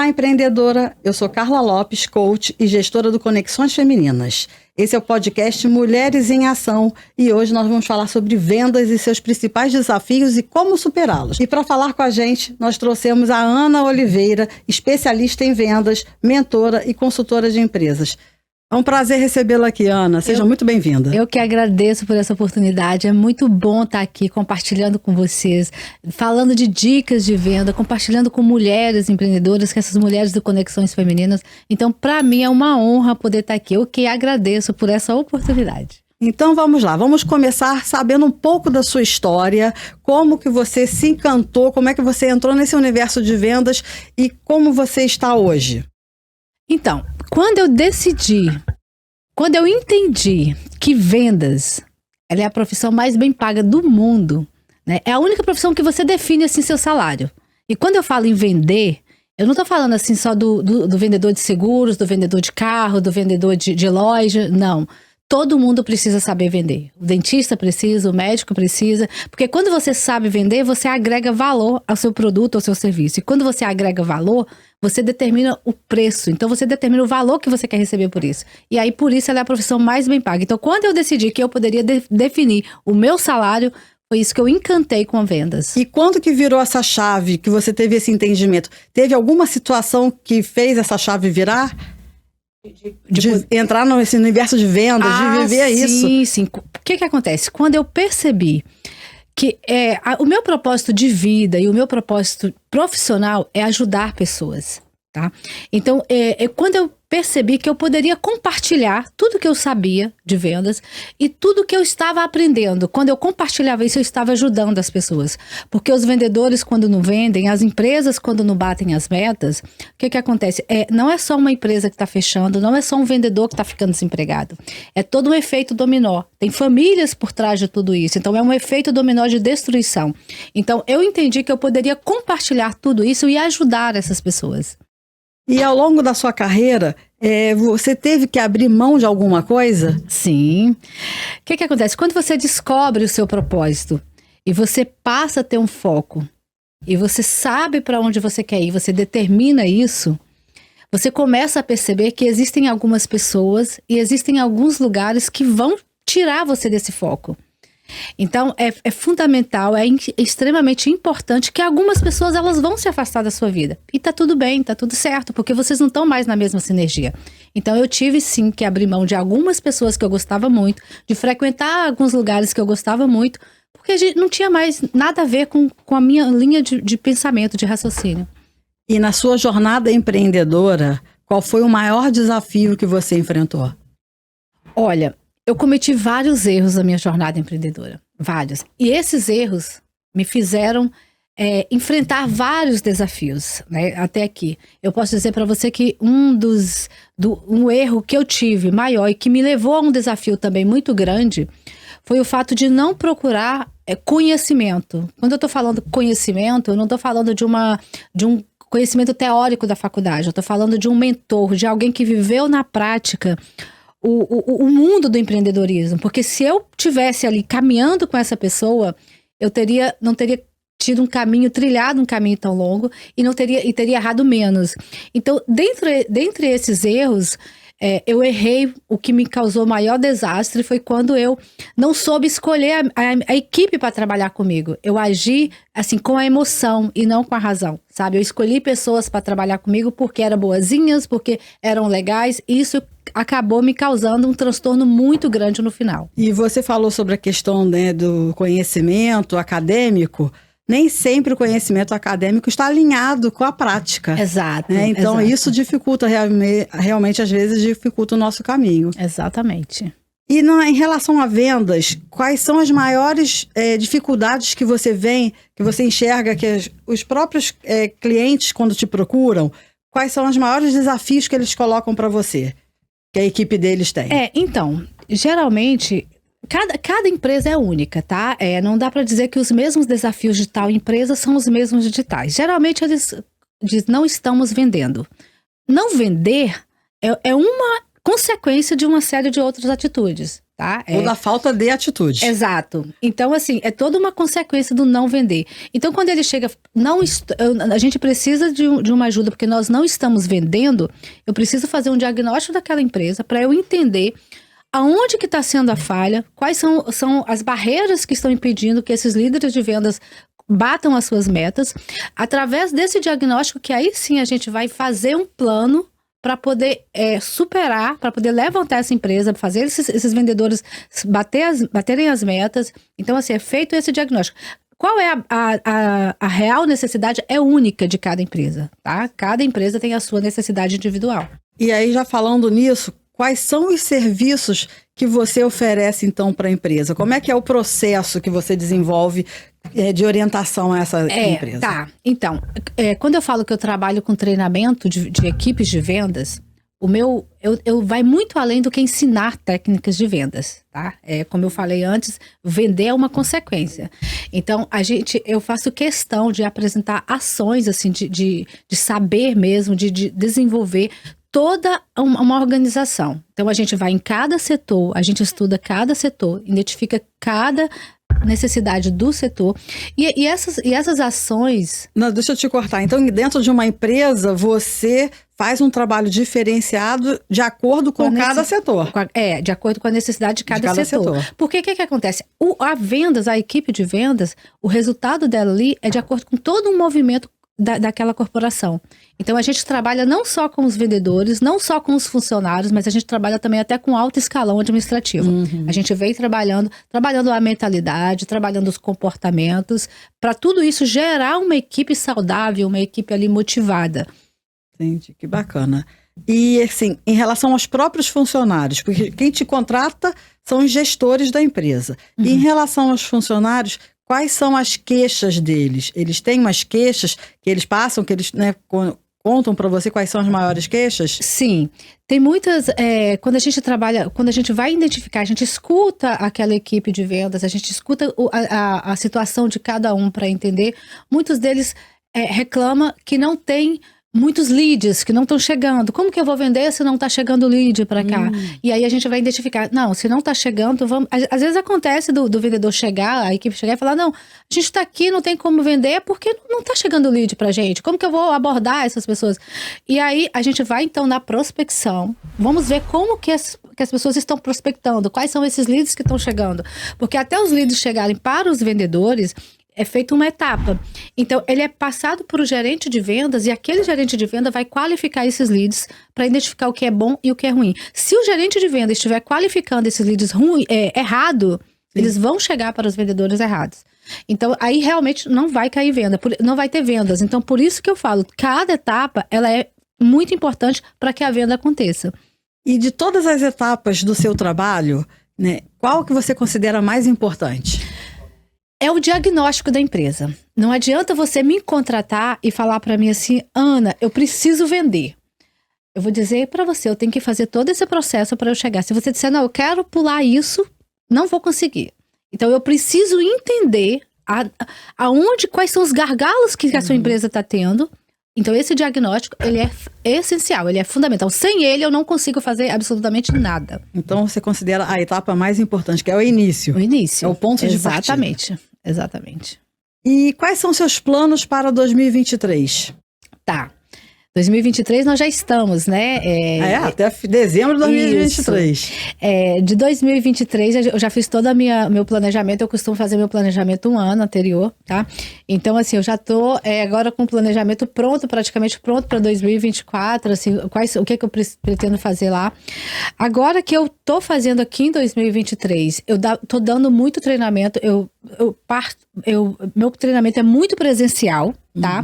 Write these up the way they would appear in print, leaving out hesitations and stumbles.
Olá, empreendedora! Eu sou Carla Lopes, coach e gestora do Conexões Femininas. Esse é o podcast Mulheres em Ação e hoje nós vamos falar sobre vendas e seus principais desafios e como superá-los. E para falar com a gente, nós trouxemos a Ana Oliveira, especialista em vendas, mentora e consultora de empresas. É um prazer recebê-la aqui, Ana. Seja muito bem-vinda. Eu que agradeço por essa oportunidade. É muito bom estar aqui compartilhando com vocês, falando de dicas de venda, compartilhando com mulheres empreendedoras, com essas mulheres do Conexões Femininas. Então, para mim é uma honra poder estar aqui. Eu que agradeço por essa oportunidade. Então vamos lá, vamos começar sabendo um pouco da sua história, como que você se encantou, como é que você entrou nesse universo de vendas e como você está hoje. Então, quando eu entendi que vendas, ela é a profissão mais bem paga do mundo, né? É a única profissão que você define assim seu salário. E quando eu falo em vender, eu não estou falando assim só do vendedor de seguros, do vendedor de carro, do vendedor de loja, não. Todo mundo precisa saber vender. O dentista precisa, o médico precisa, porque quando você sabe vender, você agrega valor ao seu produto, ao seu serviço. E quando você agrega valor, você determina o preço. Então você determina o valor que você quer receber por isso. E aí por isso ela é a profissão mais bem paga. Então quando eu decidi que eu poderia definir o meu salário, foi isso que eu encantei com vendas. E quando que virou essa chave, que você teve esse entendimento? Teve alguma situação que fez essa chave virar? De entrar nesse universo de vendas, de viver isso. Sim. O que acontece? Quando eu percebi que o meu propósito de vida e o meu propósito profissional é ajudar pessoas, tá? Então, quando eu percebi que eu poderia compartilhar tudo que eu sabia de vendas e tudo que eu estava aprendendo. Quando eu compartilhava isso, eu estava ajudando as pessoas. Porque os vendedores, quando não vendem, as empresas, quando não batem as metas, o que acontece? Não é só uma empresa que está fechando, não é só um vendedor que está ficando desempregado. É todo um efeito dominó. Tem famílias por trás de tudo isso. Então, é um efeito dominó de destruição. Então, eu entendi que eu poderia compartilhar tudo isso e ajudar essas pessoas. E ao longo da sua carreira, você teve que abrir mão de alguma coisa? Sim. O que acontece? Quando você descobre o seu propósito e você passa a ter um foco e você sabe para onde você quer ir, você determina isso, você começa a perceber que existem algumas pessoas e existem alguns lugares que vão tirar você desse foco. Então, é fundamental, é extremamente importante que algumas pessoas elas vão se afastar da sua vida. E tá tudo bem, tá tudo certo, porque vocês não estão mais na mesma sinergia. Então, eu tive sim que abrir mão de algumas pessoas que eu gostava muito, de frequentar alguns lugares que eu gostava muito, porque a gente não tinha mais nada a ver com a minha linha de pensamento, de raciocínio. E na sua jornada empreendedora, qual foi o maior desafio que você enfrentou? Olha, eu cometi vários erros na minha jornada empreendedora, vários. E esses erros me fizeram enfrentar vários desafios, né, até aqui. Eu posso dizer para você que um erro que eu tive maior e que me levou a um desafio também muito grande foi o fato de não procurar conhecimento. Quando eu estou falando conhecimento, eu não estou falando de um conhecimento teórico da faculdade. Eu estou falando de um mentor, de alguém que viveu na prática o mundo do empreendedorismo, porque se eu tivesse ali caminhando com essa pessoa, eu não teria tido trilhado um caminho tão longo e teria errado menos. Então, dentre esses erros, eu errei. O que me causou maior desastre foi quando eu não soube escolher a equipe para trabalhar comigo. Eu agi assim com a emoção e não com a razão, sabe? Eu escolhi pessoas para trabalhar comigo porque eram boazinhas, porque eram legais, e isso acabou me causando um transtorno muito grande no final. E você falou sobre a questão, né, do conhecimento acadêmico. Nem sempre o conhecimento acadêmico está alinhado com a prática. Exato. Né? Então, isso dificulta, realmente, às vezes, dificulta o nosso caminho. Exatamente. E em relação a vendas, quais são as maiores dificuldades que você enxerga que os próprios clientes, quando te procuram, quais são os maiores desafios que eles colocam para você, que a equipe deles tem? Então, geralmente, cada empresa é única, tá? Não dá para dizer que os mesmos desafios de tal empresa são os mesmos de tais. Geralmente, eles dizem, não estamos vendendo. Não vender é uma consequência de uma série de outras atitudes, tá? Ou da falta de atitude. Exato. Então, assim, é toda uma consequência do não vender. Então, quando ele chega, a gente precisa de uma ajuda, porque nós não estamos vendendo, eu preciso fazer um diagnóstico daquela empresa para eu entender aonde que está sendo a falha, quais são as barreiras que estão impedindo que esses líderes de vendas batam as suas metas. Através desse diagnóstico, que aí sim a gente vai fazer um plano para poder superar, para poder levantar essa empresa, fazer esses vendedores baterem as metas. Então, assim, é feito esse diagnóstico. Qual é a real necessidade? É única de cada empresa, tá? Cada empresa tem a sua necessidade individual. E aí, já falando nisso, quais são os serviços que você oferece, então, para a empresa? Como é que é o processo que você desenvolve de orientação a essa empresa? Tá. Então, quando eu falo que eu trabalho com treinamento de equipes de vendas, eu vai muito além do que ensinar técnicas de vendas, tá? Como eu falei antes, vender é uma consequência. Então, eu faço questão de apresentar ações, assim, de saber mesmo, de desenvolver toda uma organização. Então, a gente vai em cada setor, a gente estuda cada setor, identifica cada necessidade do setor. E essas ações... Não, deixa eu te cortar. Então, dentro de uma empresa, você faz um trabalho diferenciado de acordo com cada setor. De acordo com a necessidade de cada setor. Porque o que acontece? A equipe de vendas, o resultado dela ali é de acordo com todo um movimento daquela corporação. Então, a gente trabalha não só com os vendedores, não só com os funcionários, mas a gente trabalha também até com alto escalão administrativo. A gente vem trabalhando a mentalidade, trabalhando os comportamentos, para tudo isso gerar uma equipe saudável, uma equipe ali motivada. Entendi, que bacana. E, assim, em relação aos próprios funcionários, porque quem te contrata são os gestores da empresa. E em relação aos funcionários, quais são as queixas deles? Eles têm umas queixas que eles passam, que eles, né, contam para você quais são as maiores queixas? Sim, tem muitas, quando a gente vai identificar, a gente escuta aquela equipe de vendas, a gente escuta a situação de cada um para entender. Muitos deles reclamam que não tem muitos leads que não estão chegando. Como que eu vou vender se não está chegando lead para cá? E aí a gente vai identificar, não, se não está chegando, vamos... Às vezes acontece do vendedor chegar, a equipe chegar e falar, não, a gente está aqui, não tem como vender porque não está chegando lead para gente. Como que eu vou abordar essas pessoas? E aí a gente vai então na prospecção, vamos ver como que as pessoas estão prospectando, quais são esses leads que estão chegando. Porque até os leads chegarem para os vendedores, é feita uma etapa. Então, ele é passado por o gerente de vendas e aquele gerente de venda vai qualificar esses leads para identificar o que é bom e o que é ruim. Se o gerente de venda estiver qualificando esses leads errado, eles vão chegar para os vendedores errados. Então, aí realmente não vai cair venda, não vai ter vendas. Então, por isso que eu falo, cada etapa, ela é muito importante para que a venda aconteça. E de todas as etapas do seu trabalho, né, qual que você considera mais importante? É o diagnóstico da empresa. Não adianta você me contratar e falar para mim assim, Ana, eu preciso vender. Eu vou dizer para você, eu tenho que fazer todo esse processo para eu chegar. Se você disser, não, eu quero pular isso, não vou conseguir. Então, eu preciso entender quais são os gargalos que a sua empresa está tendo. Então, esse diagnóstico, ele é essencial, ele é fundamental. Sem ele, eu não consigo fazer absolutamente nada. Então, você considera a etapa mais importante, que é o início. O início. É o ponto de partida. Exatamente. E quais são seus planos para 2023? Tá. 2023 nós já estamos, né? Até dezembro de 2023. De 2023 eu já fiz todo meu planejamento, eu costumo fazer meu planejamento um ano anterior, tá? Então, assim, eu já tô agora com o planejamento praticamente pronto para 2024, assim, o que é que eu pretendo fazer lá. Agora que eu tô fazendo aqui em 2023, eu tô dando muito treinamento, meu treinamento é muito presencial, tá?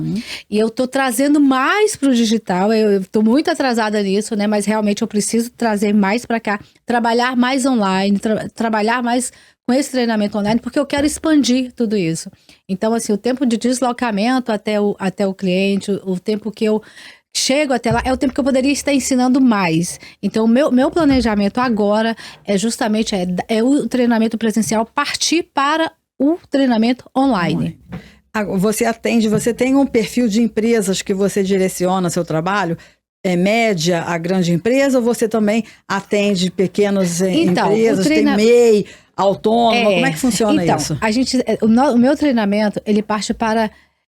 E eu tô trazendo mais pro digital, eu tô muito atrasada nisso, né? Mas realmente eu preciso trazer mais para cá, trabalhar mais online, trabalhar mais com esse treinamento online, porque eu quero expandir tudo isso. Então, assim, o tempo de deslocamento até o cliente, o tempo que eu chego até lá, é o tempo que eu poderia estar ensinando mais. Então, o meu planejamento agora é justamente o treinamento presencial partir para o treinamento online. Você tem um perfil de empresas que você direciona seu trabalho? média a grande empresa, ou você também atende pequenas empresas, tem MEI, autônoma, como é que funciona isso? O meu treinamento, ele parte para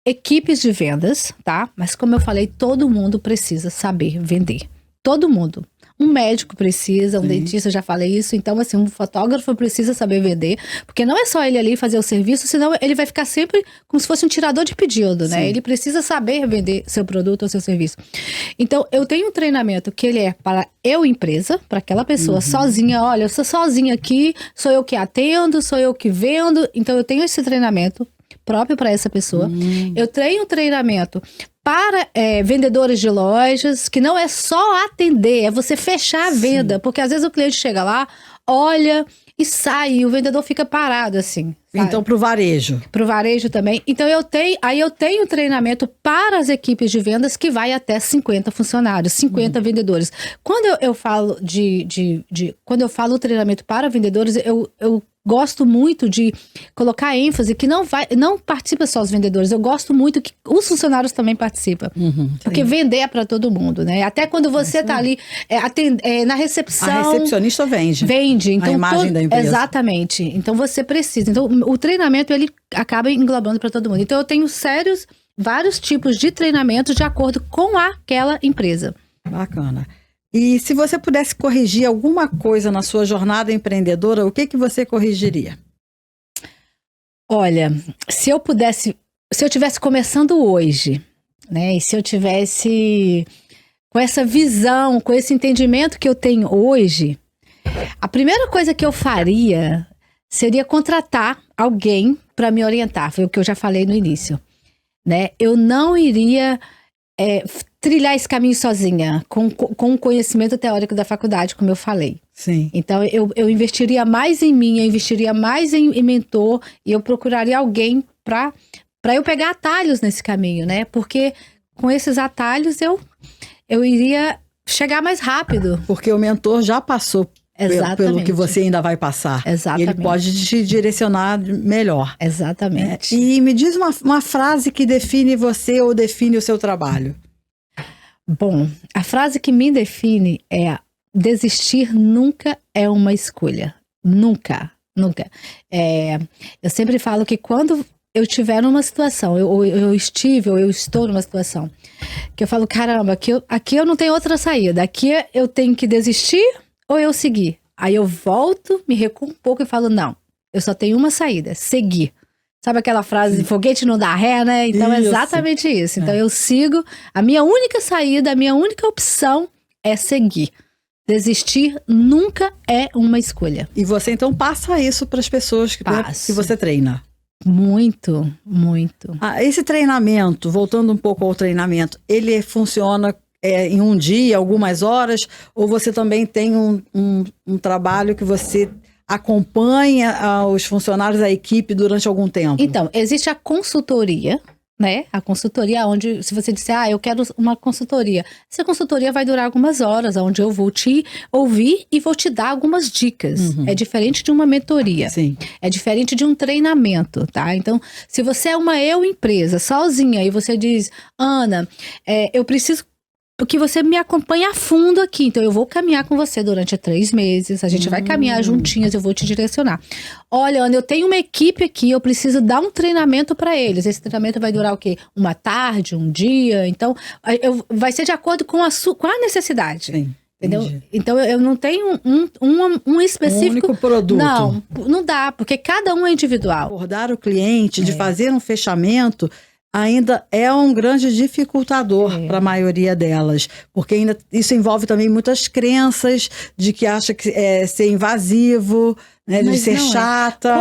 equipes de vendas, tá? Mas como eu falei, todo mundo precisa saber vender. Todo mundo. Um médico precisa, um dentista, eu já falei isso. Então, assim, um fotógrafo precisa saber vender. Porque não é só ele ali fazer o serviço, senão ele vai ficar sempre como se fosse um tirador de pedido, né? Ele precisa saber vender seu produto ou seu serviço. Então, eu tenho um treinamento que ele é para eu, empresa, para aquela pessoa sozinha. Olha, eu sou sozinha aqui, sou eu que atendo, sou eu que vendo. Então, eu tenho esse treinamento próprio para essa pessoa. Eu tenho um treinamento para vendedores de lojas, que não é só atender, é você fechar a venda. Porque às vezes o cliente chega lá, olha e sai, e o vendedor fica parado assim. Sabe? Então, para o varejo. Para o varejo também. Então, eu tenho treinamento para as equipes de vendas que vai até 50 funcionários, 50 vendedores. Quando eu falo quando eu falo treinamento para vendedores, eu gosto muito de colocar ênfase que não participa só os vendedores. Eu gosto muito que os funcionários também participam. Porque vender é para todo mundo, né? Até quando você tá ali na recepção... A recepcionista vende. Vende. Então, a imagem da empresa. Exatamente. Então, você precisa. Então, o treinamento, ele acaba englobando para todo mundo. Então, eu tenho vários tipos de treinamentos de acordo com aquela empresa. Bacana. E se você pudesse corrigir alguma coisa na sua jornada empreendedora, o que você corrigiria? Olha, se eu tivesse começando hoje, né? E se eu tivesse com essa visão, com esse entendimento que eu tenho hoje, a primeira coisa que eu faria seria contratar alguém para me orientar. Foi o que eu já falei no início, né? Eu não iria trilhar esse caminho sozinha, com o conhecimento teórico da faculdade, como eu falei. Sim. Então, eu investiria mais em mim, eu investiria mais em mentor, e eu procuraria alguém para eu pegar atalhos nesse caminho, né? Porque com esses atalhos eu iria chegar mais rápido. Porque o mentor já passou pelo que você ainda vai passar. Exatamente. E ele pode te direcionar melhor. Exatamente. E me diz uma frase que define você ou define o seu trabalho. Bom, a frase que me define é: desistir nunca é uma escolha. Nunca, nunca. Eu sempre falo que quando eu estiver numa situação, eu estou numa situação, que eu falo, caramba, aqui eu não tenho outra saída. Aqui eu tenho que desistir ou eu seguir. Aí eu volto, me recuo um pouco e falo, não, eu só tenho uma saída, seguir. Sabe aquela frase, foguete não dá ré, né? Então é exatamente isso. Então eu sigo, a minha única saída, a minha única opção é seguir. Desistir nunca é uma escolha. E você então passa isso para as pessoas que você treina? Muito, muito. Esse treinamento, voltando um pouco ao treinamento, ele funciona em um dia, algumas horas, ou você também tem um trabalho que você acompanha os funcionários, a equipe durante algum tempo? Então, existe a consultoria, né? A consultoria onde, se você disser, eu quero uma consultoria, essa consultoria vai durar algumas horas, onde eu vou te ouvir e vou te dar algumas dicas. É diferente de uma mentoria. Sim. É diferente de um treinamento, tá? Então, se você é uma empresa sozinha e você diz, Ana, eu preciso que você me acompanhe a fundo aqui. Então, eu vou caminhar com você durante 3 meses. A gente vai caminhar juntinhas, eu vou te direcionar. Olha, Ana, eu tenho uma equipe aqui, eu preciso dar um treinamento para eles. Esse treinamento vai durar o quê? Uma tarde, um dia? Então, vai ser de acordo com a necessidade. Sim. Entendeu? Entendi. Então, eu não tenho um específico. Um único produto. Não dá, porque cada um é individual. Abordar o cliente, de fazer um fechamento, ainda é um grande dificultador para a maioria delas, porque ainda isso envolve também muitas crenças de que acha que ser invasivo, né, de ser chata.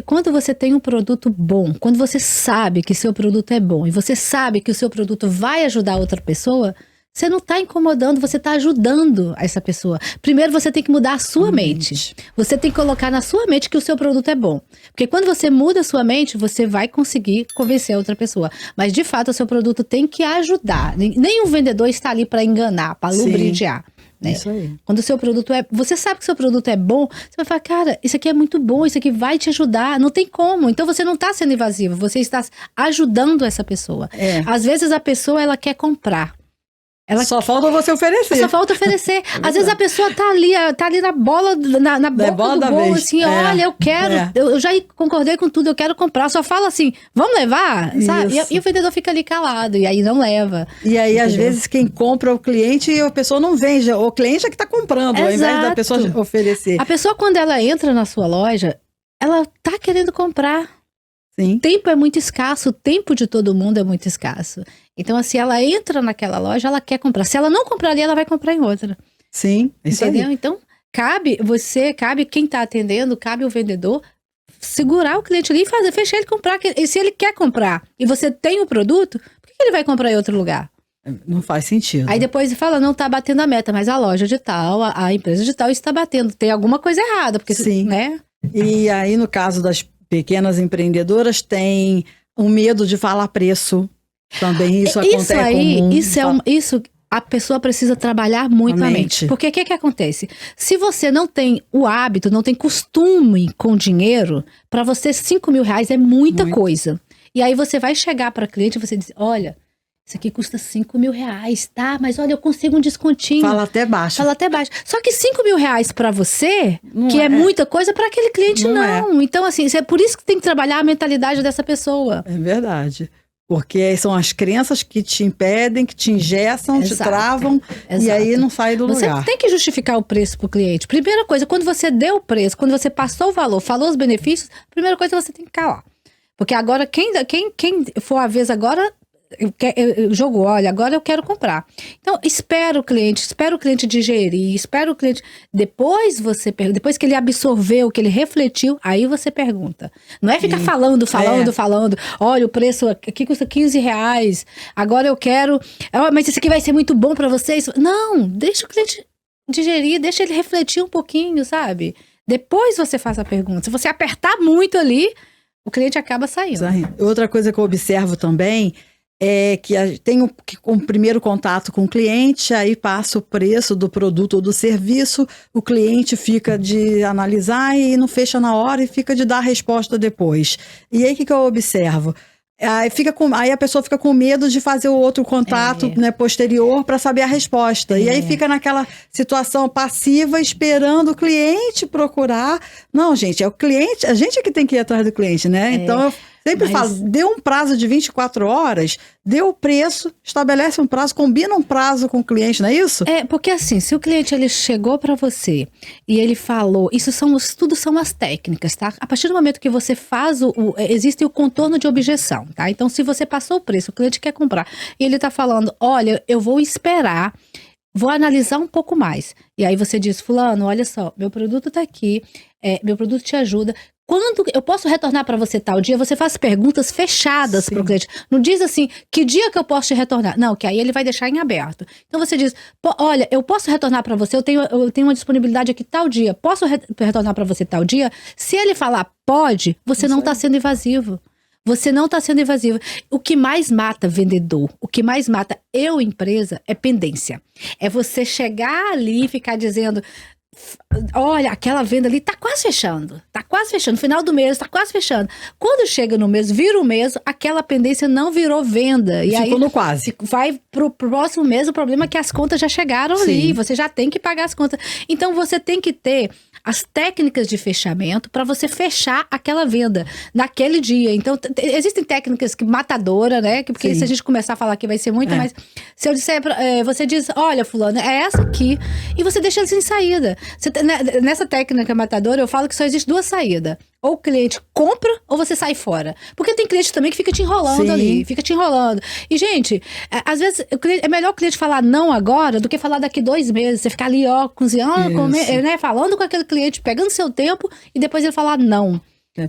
Quando você tem um produto bom, quando você sabe que seu produto é bom e você sabe que o seu produto vai ajudar outra pessoa, você não está incomodando, você está ajudando essa pessoa. Primeiro você tem que mudar a sua mente. Você tem que colocar na sua mente que o seu produto é bom. Porque quando você muda a sua mente, você vai conseguir convencer a outra pessoa. Mas de fato o seu produto tem que ajudar. Nenhum vendedor está ali para enganar, para lubrificar. Né? Isso aí. Quando o seu produto você sabe que o seu produto é bom, você vai falar, cara, isso aqui é muito bom, isso aqui vai te ajudar, não tem como. Então você não está sendo invasivo, você está ajudando essa pessoa. Às vezes a pessoa ela quer comprar. Só falta você oferecer. Só falta oferecer. Às vezes a pessoa tá ali na bola, na boca bola do gol, vez. assim, olha, eu quero, eu já concordei com tudo, eu quero comprar. Só fala assim, vamos levar, sabe? E o vendedor fica ali calado, e aí não leva. E aí, às vezes, quem compra é o cliente e a pessoa não vende. O cliente é que tá comprando, ao invés da pessoa oferecer. A pessoa, quando ela entra na sua loja, ela tá querendo comprar. Sim. O tempo é muito escasso, o tempo de todo mundo é muito escasso. Então, assim, ela entra naquela loja, ela quer comprar. Se ela não comprar ali, ela vai comprar em outra. Sim, isso entendeu? aí. Então, cabe quem tá atendendo, cabe o vendedor segurar o cliente ali e fechar ele comprar. E se ele quer comprar e você tem o produto, por que ele vai comprar em outro lugar? Não faz sentido. Aí depois fala, não tá batendo a meta, mas a loja de tal, a empresa de tal está batendo. Tem alguma coisa errada, porque, sim, né? E aí, no caso das pequenas empreendedoras, tem um medo de falar preço. Também isso acontece. Isso a pessoa precisa trabalhar muito a mente. Porque o que acontece? Se você não tem o hábito, não tem costume com dinheiro, para você 5 mil reais é muita coisa. E aí você vai chegar para cliente e você diz, olha, isso aqui custa 5 mil reais, tá? Mas olha, eu consigo um descontinho. Fala até baixo. Só que 5 mil reais pra você, não que é muita coisa, para aquele cliente não. Então, assim, é por isso que tem que trabalhar a mentalidade dessa pessoa. É verdade. Porque são as crenças que te impedem, que te engessam, te travam, e aí não sai do lugar. Você tem que justificar o preço pro cliente. Primeira coisa, quando você deu o preço, quando você passou o valor, falou os benefícios, primeira coisa você tem que calar. Porque agora, quem for a vez agora... jogou, olha, agora eu quero comprar. Então, espera o cliente digerir, espera o cliente. Depois que ele absorveu, que ele refletiu, aí você pergunta. Não é ficar falando. Olha, o preço aqui custa 15 reais. Agora eu quero. Mas isso aqui vai ser muito bom para vocês. Não, deixa o cliente digerir, deixa ele refletir um pouquinho, sabe? Depois você faz a pergunta. Se você apertar muito ali, o cliente acaba saindo. Outra coisa que eu observo também é que tem um primeiro contato com o cliente, aí passa o preço do produto ou do serviço, o cliente fica de analisar e não fecha na hora e fica de dar a resposta depois. E aí o que eu observo? Aí a pessoa fica com medo de fazer o outro contato posterior para saber a resposta. E aí fica naquela situação passiva, esperando o cliente procurar. Não, gente, é o cliente, a gente é que tem que ir atrás do cliente, né? Então eu sempre falo, dê um prazo de 24 horas, dê o preço, estabelece um prazo, combina um prazo com o cliente, não é isso? Porque assim, se o cliente ele chegou para você e ele falou, tudo são as técnicas, tá? A partir do momento que você faz existe o contorno de objeção, tá? Então, se você passou o preço, o cliente quer comprar, e ele tá falando, olha, eu vou esperar, vou analisar um pouco mais. E aí você diz, fulano, olha só, meu produto tá aqui, meu produto te ajuda. Quando eu posso retornar para você tal dia, você faz perguntas fechadas para o cliente. Não diz assim, que dia que eu posso te retornar? Não, que aí ele vai deixar em aberto. Então você diz, olha, eu posso retornar para você, eu tenho uma disponibilidade aqui tal dia, posso retornar para você tal dia? Se ele falar pode, você não está sendo invasivo. Você não está sendo invasivo. O que mais mata vendedor, o que mais mata empresa, é pendência. É você chegar ali e ficar dizendo... Olha, aquela venda ali tá quase fechando. No final do mês, tá quase fechando. Quando chega no mês, vira o mês, aquela pendência não virou venda. E ficou aí, no quase. Vai pro próximo mês, o problema é que as contas já chegaram ali. Você já tem que pagar as contas. Então, você tem que ter as técnicas de fechamento para você fechar aquela venda naquele dia. Então, existem técnicas matadoras, né? Porque se a gente começar a falar aqui vai ser muito, mas se eu disser, você diz, olha, fulano, é essa aqui, e você deixa ela sem saída. Nessa técnica matadora, eu falo que só existe duas saídas. Ou o cliente compra, ou você sai fora. Porque tem cliente também que fica te enrolando ali. Fica te enrolando. E, gente, às vezes é melhor o cliente falar não agora do que falar daqui 2 meses. Você ficar ali, cozinhando, falando com aquele cliente, pegando seu tempo, e depois ele falar não.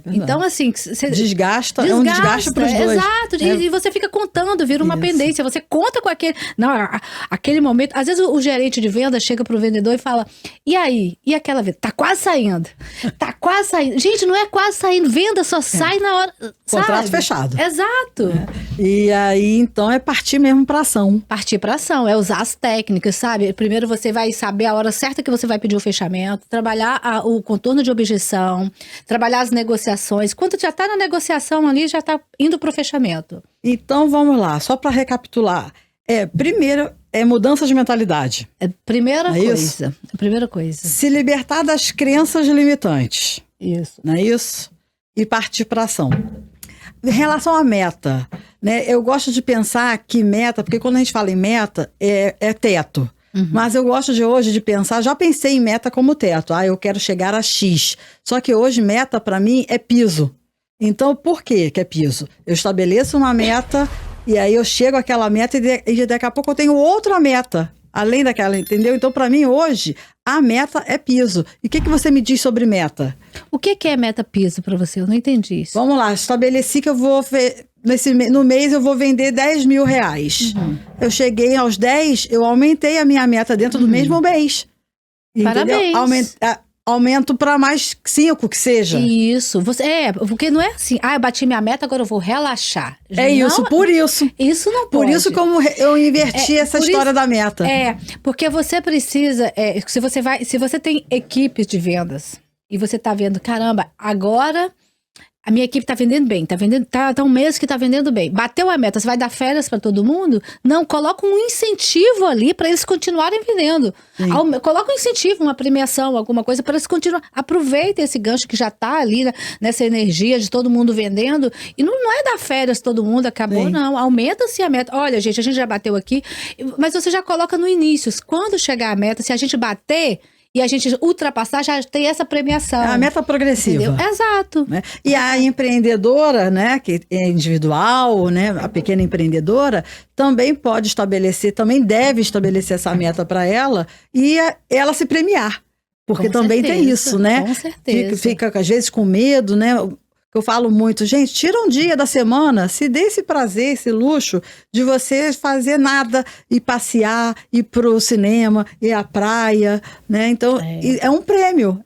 Então, assim... Desgasta, é um desgaste para os dois. Exato, e você fica contando, vira uma pendência. Você conta com aquele... Não, aquele momento... Às vezes o gerente de venda chega pro vendedor e fala, e aí? E aquela venda? Tá quase saindo. Tá quase saindo. Gente, não é quase saindo. Venda só sai na hora... Contrato fechado. Exato. E aí, então, é partir mesmo para ação. Partir para ação, é usar as técnicas, sabe? Primeiro você vai saber a hora certa que você vai pedir o fechamento, trabalhar o contorno de objeção, trabalhar as negociações. Quando já está na negociação ali, já está indo para o fechamento. Então, vamos lá. Só para recapitular. Primeiro, mudança de mentalidade. É a primeira Não é coisa. isso? A primeira coisa. Se libertar das crenças limitantes. Isso. Não é isso? E partir para ação. Em relação à meta, né? Eu gosto de pensar que meta, porque quando a gente fala em meta, é teto. Mas eu gosto hoje de pensar, já pensei em meta como teto. Eu quero chegar a X. Só que hoje meta para mim é piso. Então, por que é piso? Eu estabeleço uma meta e aí eu chego àquela meta e daqui a pouco eu tenho outra meta, além daquela, entendeu? Então, para mim hoje, a meta é piso. E o que você me diz sobre meta? O que é meta piso para você? Eu não entendi isso. Vamos lá, estabeleci que eu vou... No mês eu vou vender 10 mil reais. Eu cheguei aos 10, eu aumentei a minha meta dentro do mesmo mês. Parabéns. Aumento para mais 5, que seja. Isso. Porque não é assim, eu bati minha meta, agora eu vou relaxar. Por isso. Isso não Por pode. isso como eu inverti essa história da meta. Porque você precisa, se você tem equipes de vendas e você tá vendo, caramba, agora... A minha equipe tá vendendo bem, tá um mês que tá vendendo bem. Bateu a meta, você vai dar férias para todo mundo? Não, coloca um incentivo ali para eles continuarem vendendo. Coloca um incentivo, uma premiação, alguma coisa para eles continuarem. Aproveita esse gancho que já tá ali, né, nessa energia de todo mundo vendendo. E não é dar férias todo mundo, acabou, não. Aumenta-se a meta. Olha, gente, a gente já bateu aqui, mas você já coloca no início. Quando chegar a meta, se a gente bater... E a gente ultrapassar, já tem essa premiação. É a meta progressiva. Entendeu? Exato. Né? E a empreendedora, né, que é individual, né, a pequena empreendedora, também pode estabelecer, também deve estabelecer essa meta para ela e ela se premiar. Porque também tem isso, né? Com certeza. Fica às vezes com medo, né? Eu falo muito, gente, tira um dia da semana, se dê esse prazer, esse luxo de você fazer nada e passear, ir pro cinema, ir à praia, né? Então, é um prêmio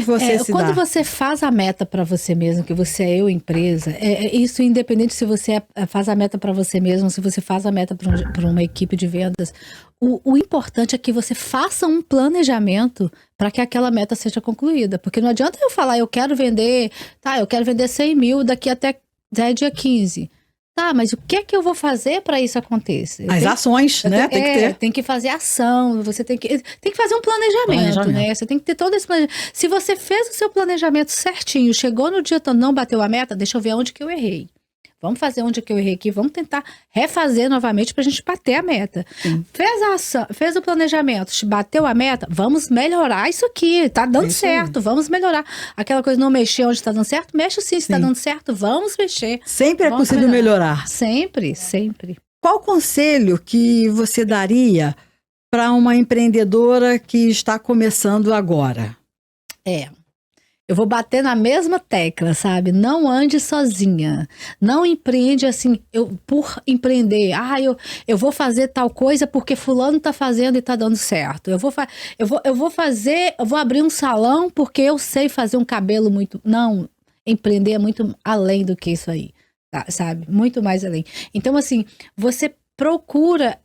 você se quando dar. você faz a meta para você mesmo, que você é empresa, isso independente se você faz a meta para você mesmo, se você faz a meta para uma equipe de vendas, o importante é que você faça um planejamento para que aquela meta seja concluída. Porque não adianta eu falar, eu quero vender 100 mil daqui até dia 15. Tá, mas o que é que eu vou fazer para isso acontecer? As ações, né? Tem que ter. Tem que fazer ação, você tem que fazer um planejamento, né? Você tem que ter todo esse planejamento. Se você fez o seu planejamento certinho, chegou no dia, não bateu a meta, deixa eu ver onde que eu errei. Vamos fazer onde que eu errei aqui, vamos tentar refazer novamente pra gente bater a meta. Fez a ação, fez o planejamento, bateu a meta, vamos melhorar isso aqui, tá dando certo, vamos melhorar. Aquela coisa, não mexer onde tá dando certo, mexe sim, se tá dando certo, vamos mexer. Sempre é possível melhorar. Sempre, sempre. Qual conselho que você daria para uma empreendedora que está começando agora? Eu vou bater na mesma tecla, sabe? Não ande sozinha. Não empreende assim, por empreender. Eu vou fazer tal coisa porque fulano tá fazendo e tá dando certo. Eu vou abrir um salão porque eu sei fazer um cabelo muito... Não, empreender é muito além do que isso aí, tá? Sabe? Muito mais além. Então, assim, você procura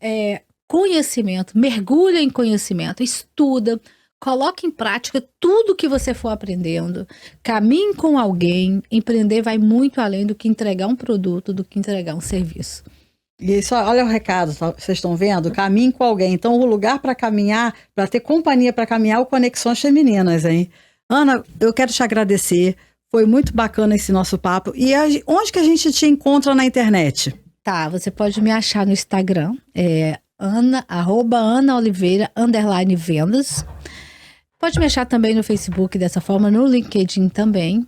conhecimento, mergulha em conhecimento, estuda, coloque em prática tudo que você for aprendendo, caminhe com alguém. Empreender vai muito além do que entregar um produto, do que entregar um serviço. E isso, olha o recado, vocês estão vendo? Caminhe com alguém. Então, o lugar para caminhar, para ter companhia para caminhar, é o Conexões Femininas, hein? Ana, eu quero te agradecer. Foi muito bacana esse nosso papo. E onde que a gente te encontra na internet? Tá, você pode me achar no Instagram, @AnaOliveira _vendas. Pode me achar também no Facebook dessa forma, no LinkedIn também.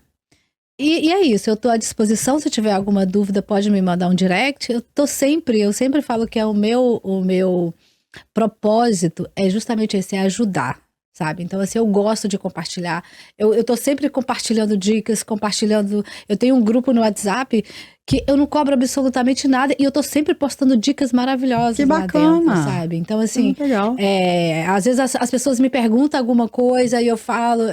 E é isso, eu estou à disposição. Se tiver alguma dúvida, pode me mandar um direct. Eu sempre falo que o meu propósito é justamente esse, é ajudar, sabe? Então, assim, eu gosto de compartilhar. Eu tô sempre compartilhando dicas, eu tenho um grupo no WhatsApp que eu não cobro absolutamente nada e eu tô sempre postando dicas maravilhosas. Que bacana, lá dentro, sabe? Então, assim, legal. Às vezes as pessoas me perguntam alguma coisa e eu falo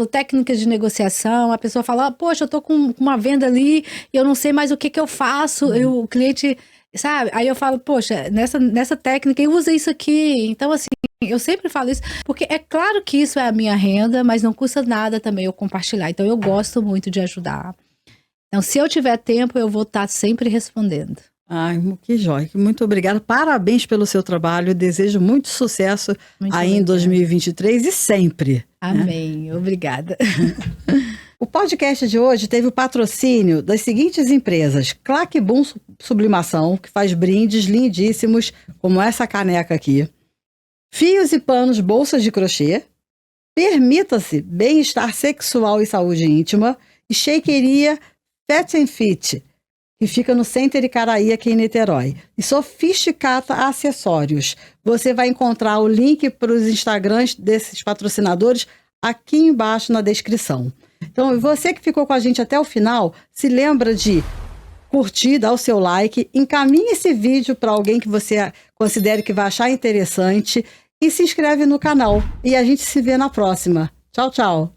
técnicas de negociação, a pessoa fala, poxa, eu tô com uma venda ali e eu não sei mais o que eu faço, o cliente, sabe? Aí eu falo, poxa, nessa técnica eu usei isso aqui. Então, assim, eu sempre falo isso, porque é claro que isso é a minha renda, mas não custa nada também eu compartilhar. Então, eu gosto muito de ajudar. Então, se eu tiver tempo, eu vou estar sempre respondendo. Ai, que jóia. Muito obrigada. Parabéns pelo seu trabalho. Desejo muito sucesso Muito aí em obrigada. 2023 e sempre. Né? Amém. Obrigada. O podcast de hoje teve o patrocínio das seguintes empresas: Claque Boom Sublimação, que faz brindes lindíssimos, como essa caneca aqui. Fios e panos, bolsas de crochê. Permita-se bem-estar sexual e saúde íntima. E shakeria Fat and Fit, que fica no Center Icaraí, aqui em Niterói. E Sofisticata Acessórios. Você vai encontrar o link para os Instagrams desses patrocinadores aqui embaixo na descrição. Então, você que ficou com a gente até o final, se lembra de curtir, dar o seu like, encaminhe esse vídeo para alguém que você considere que vai achar interessante e se inscreve no canal. E a gente se vê na próxima. Tchau, tchau!